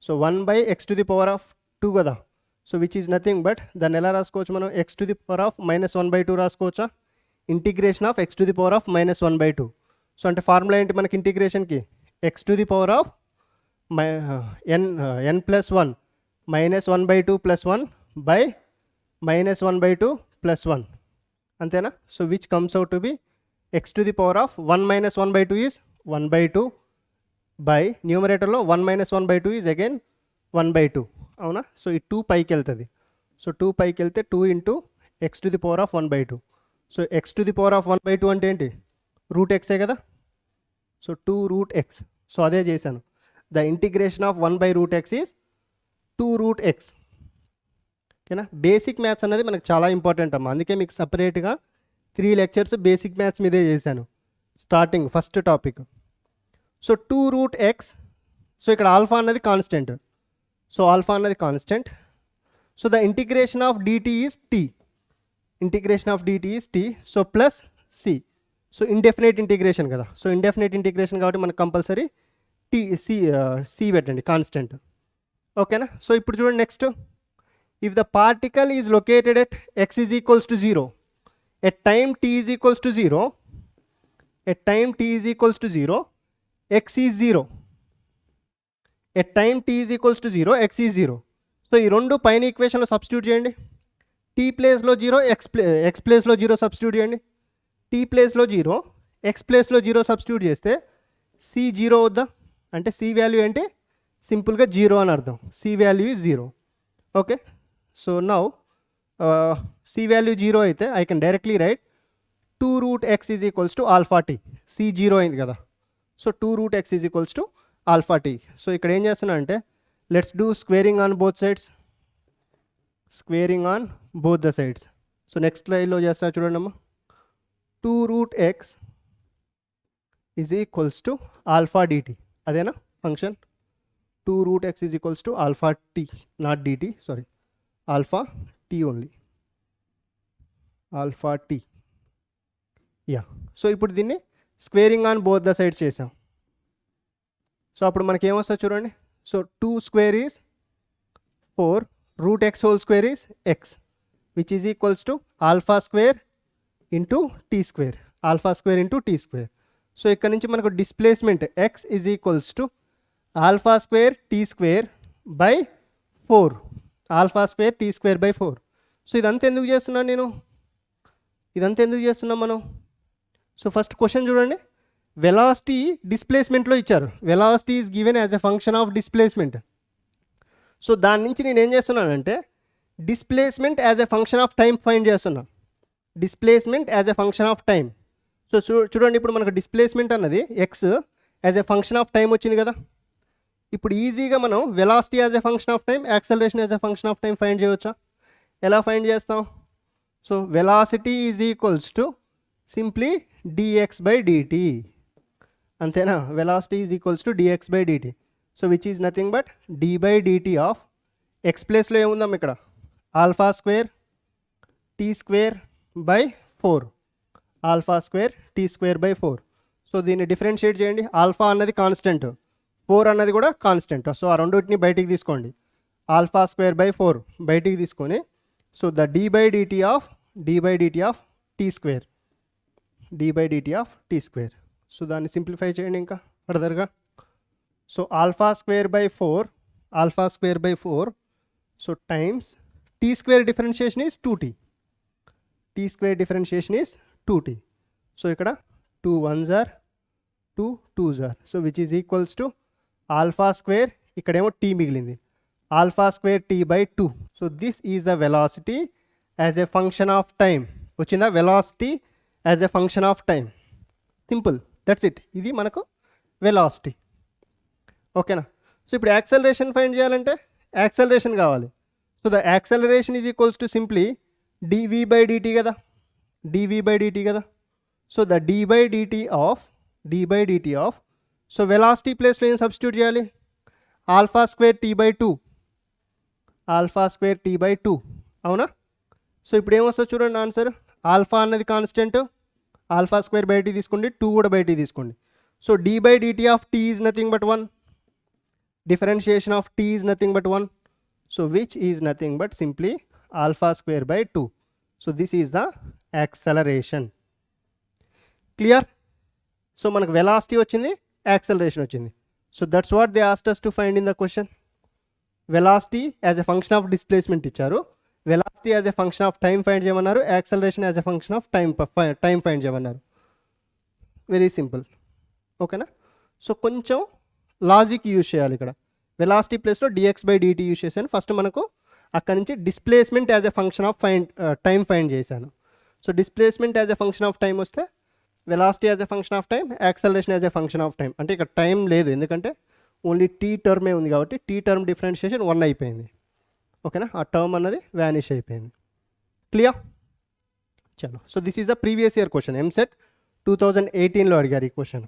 సో 1/(x⁻²) కదా. So which is nothing but దాన్ని ఎలా రాసుకోవచ్చు మనం? (x⁻−1/2) రాసుకోవచ్చా? Integration of (x⁻−1/2). సో అంటే ఫార్ములా ఏంటి మనకి ఇంటిగ్రేషన్కి? (x⁻n+1 (-1/2 + 1 బై (-1/2 + 1) అంతేనా? So which comes out to B (x⁻1 - 1/2) is 1/2 by న్యూమరేటర్లో 1 - 1/2 ఈజ్ అగైన్ 1/2, అవునా? సో ఈ 2 పైకి వెళ్తుంది. సో 2 పైకి వెళ్తే 2 ఇంటూ (x⁻1/2). సో (x⁻1/2) అంటే ఏంటి? రూట్ ఎక్సే కదా. So 2√x. సో అదే చేశాను. The integration of 1/√x is 2√x. ఓకేనా? బేసిక్ మ్యాథ్స్ అనేది మనకు చాలా ఇంపార్టెంట్ అమ్మా, అందుకే మీకు సపరేట్గా 3 లెక్చర్స్ బేసిక్ మ్యాథ్స్ మీదే చేశాను starting first topic. So 2√x. So ఇక్కడ ఆల్ఫా అన్నది కాన్స్టెంట్. సో ఆల్ఫా అన్నది constant. So the integration of dt is t. So plus c. So indefinite integration కదా. సో ఇండెఫినెట్ ఇంటిగ్రేషన్ కాబట్టి మనకు కంపల్సరీ c పెట్టండి constant. ఓకేనా? సో ఇప్పుడు చూడండి next. If the particle is located at x is equals to 0, at time t is equals to 0, x is 0. At time t is equals to 0, x is 0. So ఈ రెండు పైన ఈక్వేషన్లో substitute చేయండి. t ప్లేస్లో 0, x ప్లేస్లో 0 substitute చేయండి. t ప్లేస్లో 0, x ప్లేస్లో zero substitute చేస్తే సి జీరో అవుద్దా, అంటే సి వాల్యూ అంటే సింపుల్గా జీరో అని అర్థం. C value is zero. Okay, so now c value zero అయితే I can directly write 2 root x is equals to alpha t. C zero అయింది కదా, so 2 root x is equals to alpha t. So ఇక్కడ ఏం చేస్తున్నా అంటే let's do squaring on both sides. Squaring on both the sides. So next స్లైడ్లో చేస్తా చూడండి అమ్మా. 2 root x is equals to alpha dt. అదేనా function? 2 root x is equals to alpha t, not dt, sorry, alpha t only, alpha t. Yeah, so ఇప్పుడు దీన్ని squaring on both the sides చేసాం. సో అప్పుడు మనకి ఏమొస్తుంది చూడండి. So 2 square is 4, root x whole square is x, which is equals to alpha square into t square, alpha square into t square. So ఇక్కడ నుంచి మనకు displacement x is equals to alpha square t square by 4, alpha square t square by 4. So ఇదంతా ఎందుకు చేస్తున్నాను నేను, ఇదంతా ఎందుకు చేస్తున్నాం మనం? సో ఫస్ట్ క్వశ్చన్ చూడండి, వెలాసిటీ డిస్ప్లేస్మెంట్లో ఇచ్చారు. Velocity is given as a function of displacement. So దాని నుంచి నేను ఏం చేస్తున్నానంటే displacement as a function of time find చేస్తున్నాను. Displacement as a function of time. So చూడండి, ఇప్పుడు మనకు డిస్ప్లేస్మెంట్ అన్నది x as a function of time వచ్చింది కదా. ఇప్పుడు ఈజీగా మనం velocity as a function of time, acceleration as a function of time find చేయవచ్చా? ఎలా ఫైండ్ చేస్తాం? So velocity is equals to simply dx by dt. అంతేనా? Velocity is equals to dx by dt. So which is nothing but d by dt of x ప్లేస్లో ఏముందాం ఇక్కడ, alpha square t square by 4, alpha square t square by 4. So దీన్ని differentiate చేయండి. Alpha అన్నది constant, 4 అన్నది కూడా constant. So ఆ రెండింటిని బయటికి తీసుకోండి. ఆల్ఫా స్క్వేర్ బై 4 బయటికి తీసుకొని, so the d by dt of t square, d by dt of t square. So దాన్ని సింప్లిఫై చేయండి ఇంకా ఫర్దర్గా. So alpha square by 4, alpha square by 4, so times t square differentiation is 2t, t square differentiation is 2t. So ఇక్కడ 2 1s are 2 2s are, so which is equals to alpha square, ఇక్కడేమో t మిగిలింది, alpha square t by 2. So this is the velocity as a function of time. వచ్చిందా? Velocity as a function of time. Simple, that's it. ఇది మనకు velocity. ఓకేనా? So ఇప్పుడు acceleration find చేయాలంటే acceleration కావాలి. So the acceleration is equals to simply dv by dt కదా, dv by dt కదా. So the d by dt of so velocity ప్లేస్లో ఏం సబ్స్టిట్యూట్ చేయాలి? Alpha square t by 2, alpha square t by 2, అవునా? So ఇప్పుడు ఏమొస్తుంది చూడండి answer. Alpha అన్నది కాన్స్టెంట్, ఆల్ఫా స్క్వేర్ బయటికి తీసుకోండి, 2 కూడా బయటికి తీసుకోండి. So d by dt of t is nothing but 1, differentiation of t is nothing but 1. So which is nothing but simply alpha square by 2. So this is the acceleration. Clear? So మనకు velocity వచ్చింది, acceleration వచ్చింది. So that's what they asked us to find in the question. Velocity as a function of displacement ఇచ్చారు, velocity as a function of time find చేయమన్నారు, acceleration as a function of time find చేయమన్నారు. Very simple. ఓకేనా? So కొంచెం logic use చేయాలి ఇక్కడ. Velocity ప్లేస్లో dx by dt use చేశాను. First మనకు అక్కడ నుంచి displacement as a function of time find చేశాను. So displacement as a function of time వస్తే velocity as a function of time, acceleration as a function of time. అంటే ఇక్కడ time లేదు, ఎందుకంటే ఓన్లీ టీ టర్మే ఉంది కాబట్టి టీ టర్మ్ డిఫరెన్షియేషన్ 1 అయిపోయింది. ఓకేనా? ఆ టర్మ్ అన్నది వ్యానిష్ అయిపోయింది. క్లియర్? చలో. So this is a previous year question, EAMCET 2018లో అడిగారు ఈ క్వశ్చన్.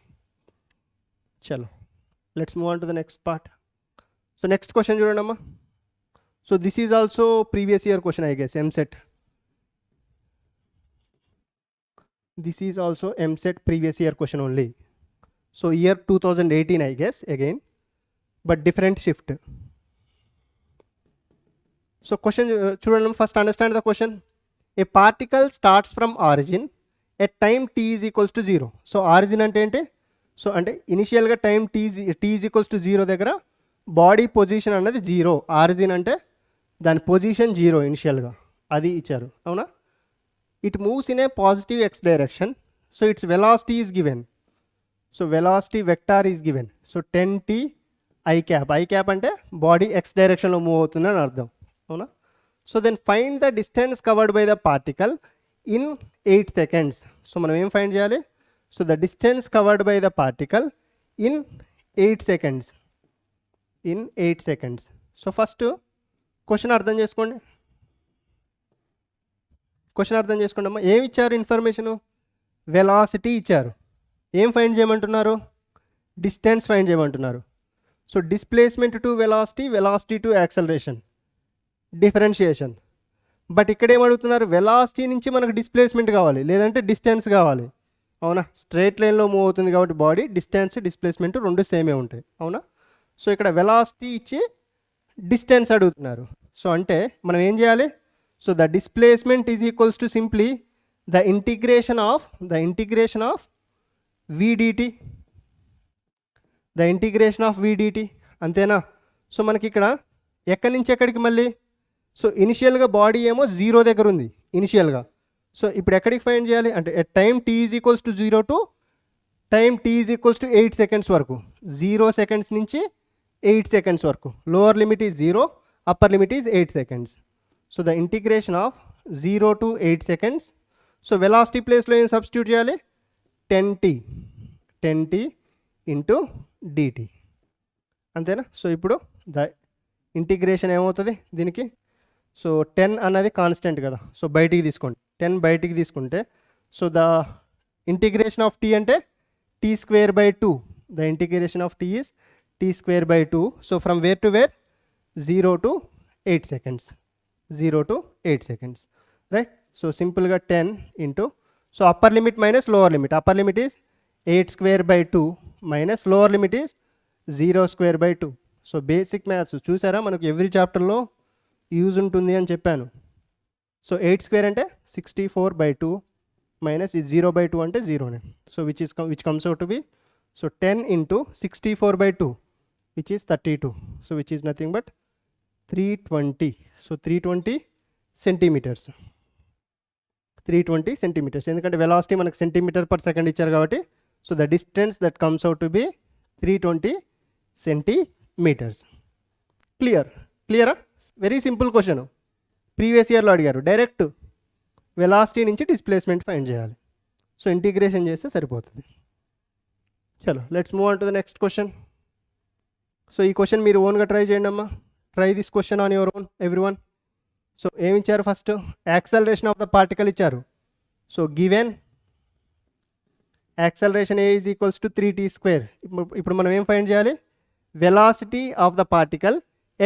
చలో, let's move on to the next part. So next question చూడండి అమ్మా. So this is also previous year question I guess, EAMCET. This is also MSET previous year question only. So year 2018 I guess again, but different shift. So question, children, first understand the question. A particle starts from origin at time t is equals to 0. So origin ante ente, so ante initial ga time t is equals to 0 దగ్గర body position అన్నది 0. Origin అంటే దాని position 0 ఇనిషియల్గా, అది ఇచ్చారు. అవునా? It moves in a positive x direction. So its velocity is given. So velocity vector is given. So 10t I cap అంటే body x డైరెక్షన్లో మూవ్ అవుతుందని అర్థం, అవునా? So then find the distance covered by the particle in 8 seconds. So మనం ఏం find చేయాలి? So the distance covered by the particle in 8 seconds. In 8 seconds. So first question అర్థం చేసుకోండి. అమ్మా. ఏమి ఇచ్చారు ఇన్ఫర్మేషను? వెలాసిటీ ఇచ్చారు. ఏం ఫైండ్ చేయమంటున్నారు? డిస్టెన్స్ ఫైండ్ చేయమంటున్నారు. So displacement to velocity, velocity to acceleration, differentiation. But ఇక్కడ ఏమడుగుతున్నారు? వెలాసిటీ నుంచి మనకు డిస్ప్లేస్మెంట్ కావాలి, లేదంటే డిస్టెన్స్ కావాలి, అవునా? స్ట్రైట్ లైన్లో మూవ్ అవుతుంది కాబట్టి బాడీ డిస్టెన్స్ డిస్ప్లేస్మెంట్ రెండు సేమే ఉంటాయి, అవునా? సో ఇక్కడ వెలాసిటీ ఇచ్చి డిస్టెన్స్ అడుగుతున్నారు. సో అంటే మనం ఏం చేయాలి? So the displacement is equals to simply the integration of VDT, the integration of VDT, అంతేనా? సో మనకి ఇక్కడ ఎక్కడి నుంచి ఎక్కడికి మళ్ళీ? సో ఇనిషియల్గా బాడీ ఏమో 0 దగ్గర ఉంది ఇనిషియల్గా. సో ఇప్పుడు ఎక్కడికి ఫైండ్ చేయాలి అంటే at time t is equals to 0 to time t is equals to 8 seconds వరకు, 0 seconds నుంచి 8 seconds వరకు. Lower limit is 0, upper limit is 8 seconds. So the integration of 0 to 8 seconds. So velocity ప్లేస్లో ఏం substitute చేయాలి? 10t into dt, అంతేనా? So ఇప్పుడు the integration ఏమవుతుంది దీనికి? సో 10 అన్నది కాన్స్టెంట్ కదా, సో బయటికి తీసుకోండి. 10 బయటికి తీసుకుంటే so the integration of t అంటే t²/2. The integration of t is t²/2. So from where to where? 0 to 8 seconds. 0 to 8 seconds, right? So సింపుల్గా 10 into, so upper limit minus lower limit. Upper limit is 8² minus lower limit is 0² so basic maths చూసారా, మనకు every చాప్టర్లో use ఉంటుంది అని చెప్పాను. So 8² అంటే 64/2 minus ఈ 0/2 అంటే 0నే. So which comes out to be so 10 into 64/2 which is 32. So which is nothing but 320. So 320 centimetres. 320 centimetres, ఎందుకంటే వెలాసిటీ మనకు సెంటీమీటర్/సెకండ్ ఇచ్చారు కాబట్టి. So the distance that comes out to be 320 centimetres. క్లియరా? Very simple question. Previous ఇయర్లో అడిగారు. Direct velocity నుంచి displacement find చేయాలి. So integration చేస్తే సరిపోతుంది. చలో let's move on to the next question. So ఈ క్వశ్చన్ మీరు ఓన్గా ట్రై చేయండి అమ్మా. Try this question on your own everyone. So ఏమి ఇచ్చారు? First acceleration of the particle ఇచ్చారు. So given acceleration A is equals to 3t². ఇప్పుడు మనం ఏం ఫైండ్ చేయాలి? Velocity of the particle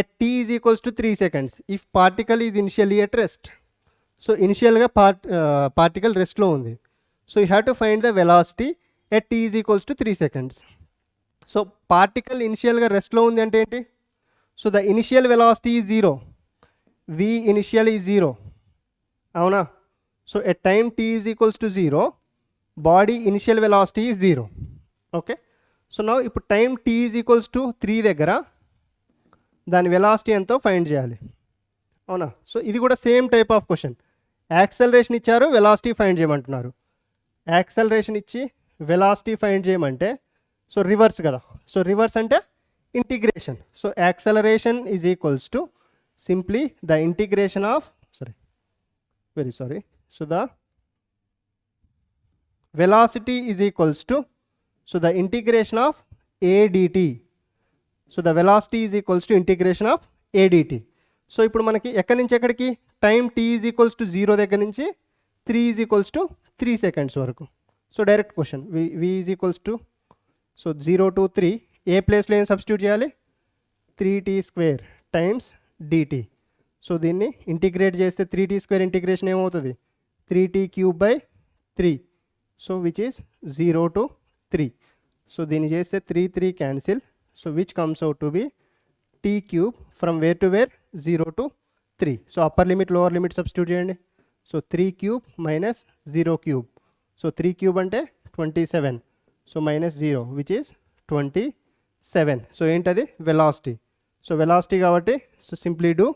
at t is equals to 3 seconds if particle is initially at rest. So ఇనిషియల్గా particle రెస్ట్లో ఉంది. So you have to find the velocity at t is equals to 3 seconds. So particle ఇనిషియల్గా రెస్ట్లో ఉంది అంటే ఏంటి? So the initial velocity is 0, v initial is 0, అవునా? So at time t is equals to 0 body initial velocity is 0. Okay. So నా ఇప్పుడు time t is equals to 3 దగ్గర దాని velocity ఎంతో ఫైండ్ చేయాలి, అవునా? సో ఇది కూడా same type of question. Acceleration ఇచ్చారు, వెలాసిటీ ఫైండ్ చేయమంటున్నారు. యాక్సలరేషన్ ఇచ్చి వెలాసిటీ ఫైండ్ చేయమంటే సో రివర్స్ కదా. సో రివర్స్ అంటే integration. So acceleration is equals to simply the integration of so the velocity is equals to so the integration of a dt. So the velocity is equals to integration of a dt. So ఇప్పుడు మనకి ఎక్కడి నుంచి ఎక్కడికి? Time t is equals to 0 దగ్గర నుంచి 3 is equals to 3 seconds వరకు. So direct question v is equals to so 0 to 3 ఏ ప్లేస్లో ఏం సబ్స్టిట్యూట్ చేయాలి? 3t² times dt. సో దీన్ని ఇంటిగ్రేట్ చేస్తే 3t² ఇంటిగ్రేషన్ ఏమవుతుంది? 3t³ 3. So which is 0 to 3. So దీన్ని చేస్తే 3 cancel. So which comes out to B t³ from where to where? 0 to 3. So upper limit lower limit substitute చేయండి. So 3³ minus 0³. So 3³ అంటే 27. So minus 0 which is 27. So ఏంటది? Velocity. So velocity కాబట్టి so simply do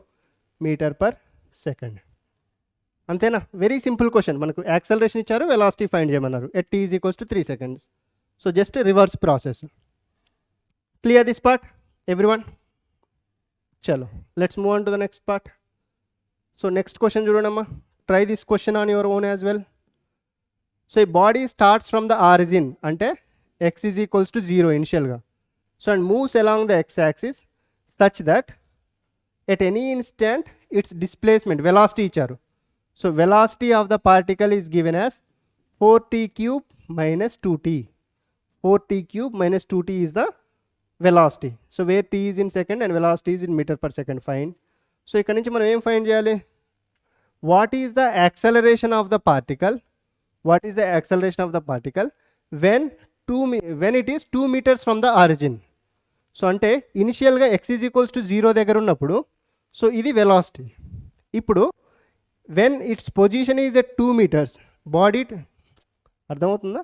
metre per second. అంతేనా? Very simple question. మనకు acceleration ఇచ్చారు, velocity find చేయమన్నారు. At t is equals to 3 seconds. So just reverse process. Clear this part everyone? చలో let's move on to the next part. So next question చూడండమ్మా. Try this question on your own as well. So ఈ body starts from the origin అంటే x is equals to 0 ఇనిషియల్గా. So and moves along the x axis such that at any instant its displacement velocity ఇచ్చారు. So velocity of the particle is given as 4t³ minus 2t. 4t³ minus 2t is the velocity. So where t is in second and velocity is in meter per second. Find. So ఇక్కడ నుంచి మనం ఏం find చేయాలి? What is the acceleration of the particle? What is the acceleration of the particle when it is 2 meters from the origin? So అంటే ఇనిషియల్గా x is equals to 0 దగ్గర ఉన్నప్పుడు so ఇది వెలాసిటీ. ఇప్పుడు when its position is at 2 meters body అర్థమవుతుందా?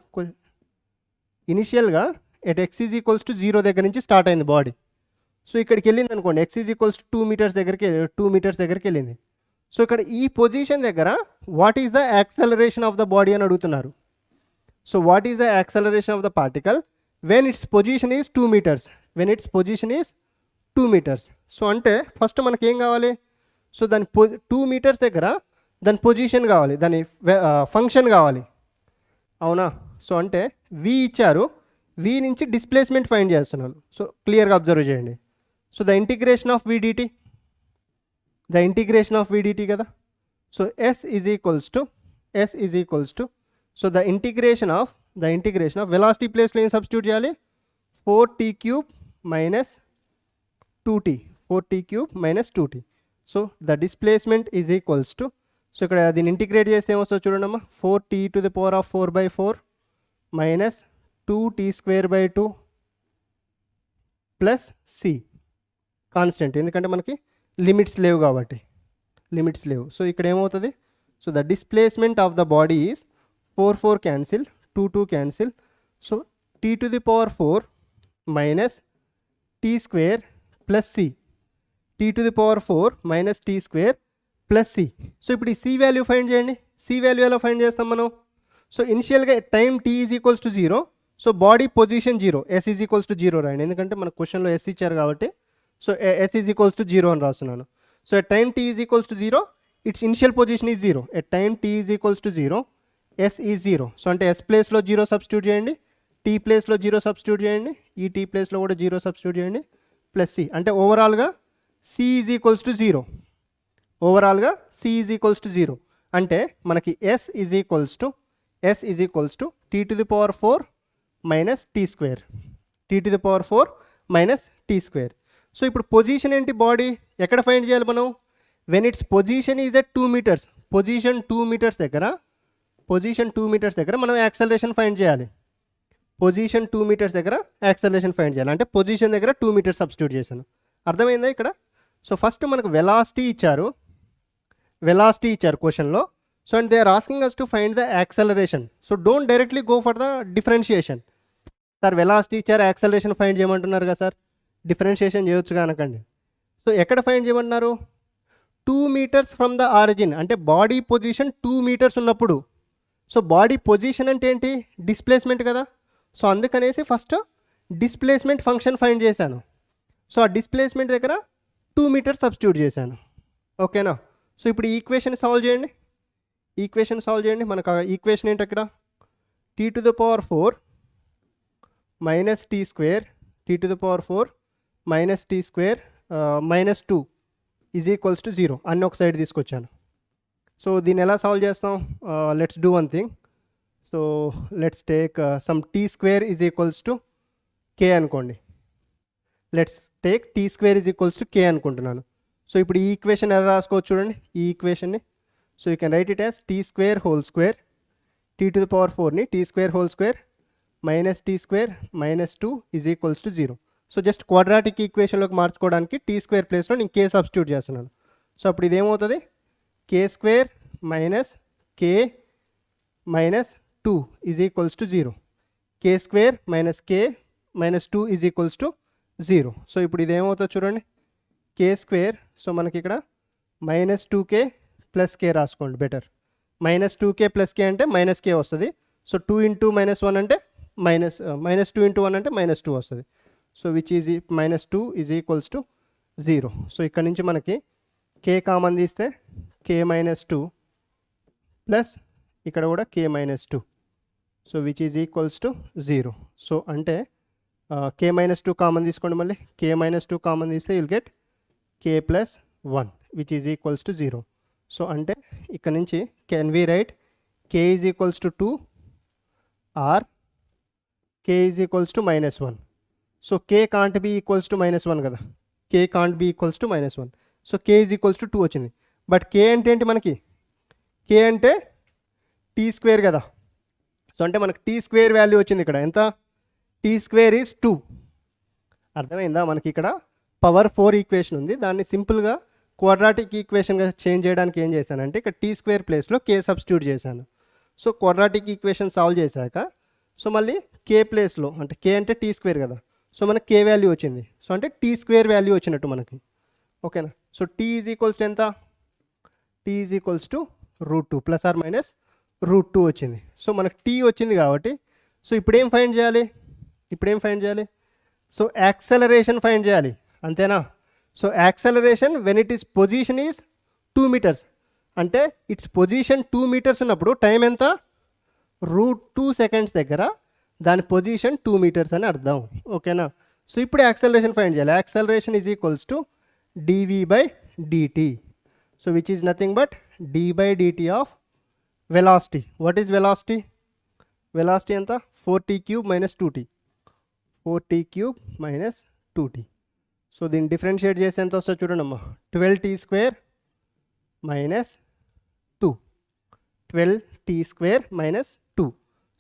ఇనిషియల్గా at x is equals to 0 దగ్గర నుంచి స్టార్ట్ అయింది బాడీ. సో ఇక్కడికి వెళ్ళింది అనుకోండి, x is equals to 2 meters దగ్గరికి వెళ్ళింది. సో ఇక్కడ ఈ పొజిషన్ దగ్గర what is the acceleration of the body అని అడుగుతున్నారు. So what is the acceleration of the particle when its position is 2 meters? When its position is 2 meters. So అంటే first మనకి ఏం కావాలి? సో దాని 2 meters దగ్గర దాని పొజిషన్ కావాలి, దాని ఫంక్షన్ కావాలి, అవునా? సో అంటే v ఇచ్చారు, v నుంచి డిస్ప్లేస్మెంట్ ఫైండ్ చేస్తున్నాను. సో క్లియర్గా అబ్జర్వ్ చేయండి. So the integration of vdt కదా. So s is equals to so the integration of velocity ప్లేస్లో ఏం సబ్స్టిట్యూట్ చేయాలి? 4t³ minus 2t. 4t³ minus 2t. So the displacement is equals to so ఇక్కడ దీన్ని integrate చేస్తే ఏమొస్తుందో చూడండి అమ్మా. 4t⁴ minus 2t²/2 plus c constant, ఎందుకంటే మనకి లిమిట్స్ లేవు కాబట్టి, సో ఇక్కడ ఏమవుతుంది? So the displacement of the body is 4 cancel, 2 cancel. So t⁴ minus t² plus c, t⁴ minus t² plus c. So ఇప్పుడు ఈ c వాల్యూ ఫైండ్ చేయండి. c value ఎలా ఫైండ్ చేస్తాం మనం? సో ఇనిషియల్గా time t is equals to 0, so body position 0, s is equals to 0 రాయండి, ఎందుకంటే మన క్వశ్చన్లో s ఇచ్చారు కాబట్టి. So s is equals to 0 అని రాస్తున్నాను. So at time t is equals to 0 it's initial position is 0. At time t is equals to 0 s is 0. So అంటే s ప్లేస్లో 0 సబ్స్టిట్యూట్ చేయండి, t ప్లేస్లో 0 సబ్స్టిట్యూట్ చేయండి, ఈ t ప్లేస్లో కూడా 0 సబ్స్టిట్యూట్ చేయండి, ప్లస్ c. అంటే ఓవరాల్గా c ఈజ్ ఈక్వల్స్ టు 0. అంటే మనకి s is equals to t⁴ minus t², t⁴ minus t². So ఇప్పుడు పొజిషన్ ఏంటి? బాడీ ఎక్కడ ఫైండ్ చేయాలి మనం? When its position is at 2 meters. Position 2 meters దగ్గర మనం యాక్సలరేషన్ ఫైండ్ చేయాలి. పొజిషన్ 2 meters దగ్గర యాక్సలరేషన్ ఫైండ్ చేయాలి. అంటే పొజిషన్ దగ్గర 2 meters సబ్స్టిట్యూట్ చేశాను. అర్థమైందా ఇక్కడ? సో ఫస్ట్ మనకు వెలాసిటీ ఇచ్చారు క్వశ్చన్లో. So and they are asking us to find the acceleration. So don't directly go for the differentiation. Sir velocity ఇచ్చారు, యాక్సలరేషన్ ఫైండ్ చేయమంటున్నారు కదా సార్, డిఫరెన్షియేషన్ చేయొచ్చు కనుకండి. సో ఎక్కడ ఫైండ్ చేయమన్నారు? 2 meters ఫ్రమ్ ద ఆరిజిన్, అంటే బాడీ పొజిషన్ 2 meters ఉన్నప్పుడు. So body position అంటే ఏంటి? డిస్ప్లేస్మెంట్ కదా. సో అందుకనేసి ఫస్ట్ డిస్ప్లేస్మెంట్ ఫంక్షన్ ఫైండ్ చేశాను. సో ఆ డిస్ప్లేస్మెంట్ దగ్గర 2 meters సబ్స్టిట్యూట్ చేశాను, ఓకేనా? సో ఇప్పుడు ఈక్వేషన్ సాల్వ్ చేయండి. మనకు ఈక్వేషన్ ఏంటి అక్కడ? t⁴ minus t² minus t² minus 2 is equals to 0 అన్నీ ఒక సైడ్ తీసుకొచ్చాను. సో దీన్ని ఎలా సాల్వ్ చేస్తాం? Let's do one thing. So let's take some t² is equals to k అనుకోండి. Let's take t² is equals to k అనుకుంటున్నాను. So ఇప్పుడు ఈ ఈక్వేషన్ ఎలా రాసుకోవచ్చు చూడండి, ఈ ఈక్వేషన్ని. So you can write it as t² whole square, t⁴ని t² whole square minus t² minus 2 is equals to 0. So just quadratic ఈక్వేషన్లోకి మార్చుకోవడానికి t² ప్లేస్లో నేను k సబ్స్టిట్యూట్ చేస్తున్నాను. సో అప్పుడు ఇదేమవుతుంది? k² minus k minus 2 is equals to 0. k² minus k minus 2 is equals to 0. So ఇప్పుడు ఇదేమవుతుంది చూడండి, k². సో మనకి ఇక్కడ మైనస్ 2k ప్లస్ k రాసుకోండి బెటర్. -2k ప్లస్ కే అంటే -k వస్తుంది. సో 2 ఇంటూ -1 అంటే -2 ఇంటూ 1 అంటే -2 వస్తుంది. So which is -2 is equals to 0. So ఇక్కడ నుంచి మనకి k కామన్ తీస్తే k -2 ప్లస్ ఇక్కడ కూడా k -2. So which is equals to 0. So అంటే k -2 కామన్ తీసుకోండి, మళ్ళీ k -2 కామన్ తీస్తే you'll get k plus 1 which is equals to 0. So అంటే ఇక్కడ నుంచి can we write k is equals to 2 or k is equals to -1. So k can't be equals to -1 కదా, k can't be equals to -1. So k is equals to 2 వచ్చింది. But k అంటే ఏంటి మనకి, k అంటే t square కదా. So అంటే మనకి t square value వచ్చింది ఇక్కడ. ఎంత, t స్క్వేర్ ఈజ్ 2. అర్థమైందా? మనకి ఇక్కడ పవర్ 4 ఈక్వేషన్ ఉంది, దాన్ని సింపుల్గా క్వాడ్రాటిక్ ఈక్వేషన్గా చేంజ్ చేయడానికి ఏం చేశానంటే ఇక్కడ t స్క్వేర్ ప్లేస్లో k సబ్స్టిట్యూట్ చేశాను. సో క్వాడ్రాటిక్ ఈక్వేషన్ సాల్వ్ చేశాక సో మళ్ళీ k ప్లేస్లో, అంటే k అంటే t స్క్వేర్ కదా, సో మనకి k వాల్యూ వచ్చింది. సో అంటే t స్క్వేర్ వాల్యూ వచ్చినట్టు మనకి. ఓకేనా? So t is equals to ఎంత, t is equals to √2 plus or minus √2 వచ్చింది. సో మనకు t వచ్చింది కాబట్టి సో ఇప్పుడు ఏం ఫైండ్ చేయాలి, సో యాక్సలరేషన్ ఫైండ్ చేయాలి, అంతేనా? So acceleration when it is position is 2 meters, అంటే ఇట్స్ పొజిషన్ 2 మీటర్స్ ఉన్నప్పుడు టైం ఎంత, √2 సెకండ్స్ దగ్గర దాని పొజిషన్ 2 మీటర్స్ అని అర్థం. ఓకేనా? సో ఇప్పుడు యాక్సలరేషన్ ఫైండ్ చేయాలి. Acceleration is equals to dv/dt. So which is nothing but d/dt of velocity. What is velocity? Velocity ఎంత, 4t³ - 2t, 4t³ - 2t. So దీన్ని డిఫరెన్షియేట్ చేస్తే ఎంత వస్తుందో చూడండి అమ్మా, 12t² - 2, 12t² - 2.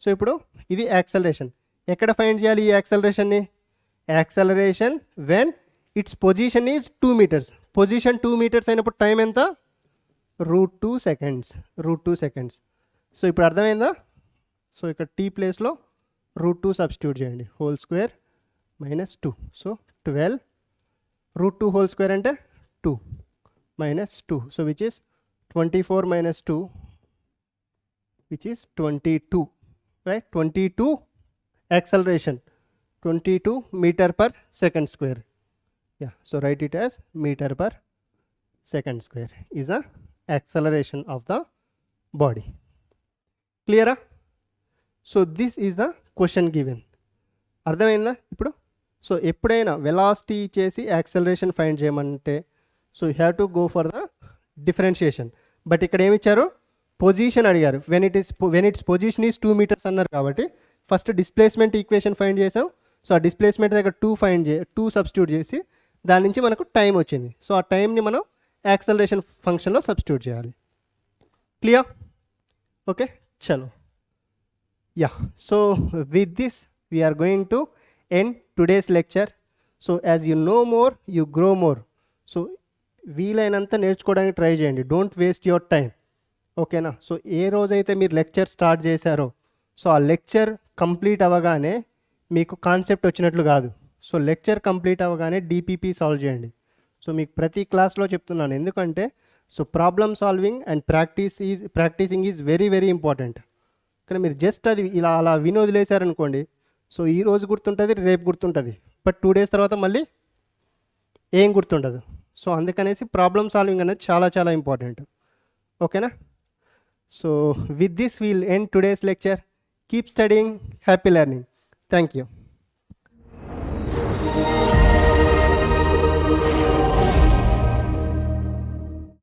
సో ఇప్పుడు ఇది యాక్సలరేషన్. ఎక్కడ ఫైండ్ చేయాలి ఈ యాక్సలరేషన్ని? Acceleration when its position is 2 metres. Position 2 metres అయినప్పుడు టైం ఎంత, √2 సెకండ్స్. సో ఇప్పుడు అర్థమైందా? సో ఇక్కడ t ప్లేస్లో √2 సబ్స్టిట్యూట్ చేయండి, whole square -2. So 12 √2 whole square అంటే 2 -2. So which is 24 - 2 which is 22, right? 22 acceleration, 22 metre per second square. Yeah, so write it as metre per second square is a acceleration of the body. క్లియరా? So this is the question given. అర్థమైందా ఇప్పుడు? So ఎప్పుడైనా velocity చేసి acceleration find చేయమంటే so you have to go for the differentiation. But ఇక్కడ ఏమి ఇచ్చారు, position అడిగారు. When its position is 2 meters అన్నారు కాబట్టి ఫస్ట్ డిస్ప్లేస్మెంట్ ఈక్వేషన్ ఫైండ్ చేసాం. సో ఆ డిస్ప్లేస్మెంట్ దగ్గర 2 సబ్స్టిట్యూట్ చేసి దాని నుంచి మనకు టైం వచ్చింది. సో ఆ టైంని మనం యాక్సలరేషన్ ఫంక్షన్లో సబ్స్టిట్యూట్ చేయాలి. క్లియర్? ఓకే, చలో. Yeah, so with this we are going to end today's lecture. So as you know more, you grow more. So వీలైనంత నేర్చుకోవడానికి ట్రై చేయండి, డోంట్ వేస్ట్ యువర్ టైం. ఓకేనా? సో ఏ రోజైతే మీరు లెక్చర్ స్టార్ట్ చేశారో సో ఆ లెక్చర్ కంప్లీట్ అవ్వగానే మీకు కాన్సెప్ట్ వచ్చినట్లు కాదు. సో లెక్చర్ కంప్లీట్ అవ్వగానే డిపిపి సాల్వ్ చేయండి. సో మీకు ప్రతి క్లాస్లో చెప్తున్నాను, ఎందుకంటే so problem solving and practicing is very very important. కానీ మీరు జస్ట్ అది ఇలా అలా విని వదిలేశారనుకోండి, సో ఈ రోజు గుర్తుంటుంది, రేపు గుర్తుంటుంది, బట్ 2 డేస్ తర్వాత మళ్ళీ ఏం గుర్తుండదు. సో అందుకనేసి ప్రాబ్లమ్ సాల్వింగ్ అనేది చాలా చాలా ఇంపార్టెంట్. ఓకేనా? So with this wheel end today's lecture. Keep studying, happy learning. Thank you.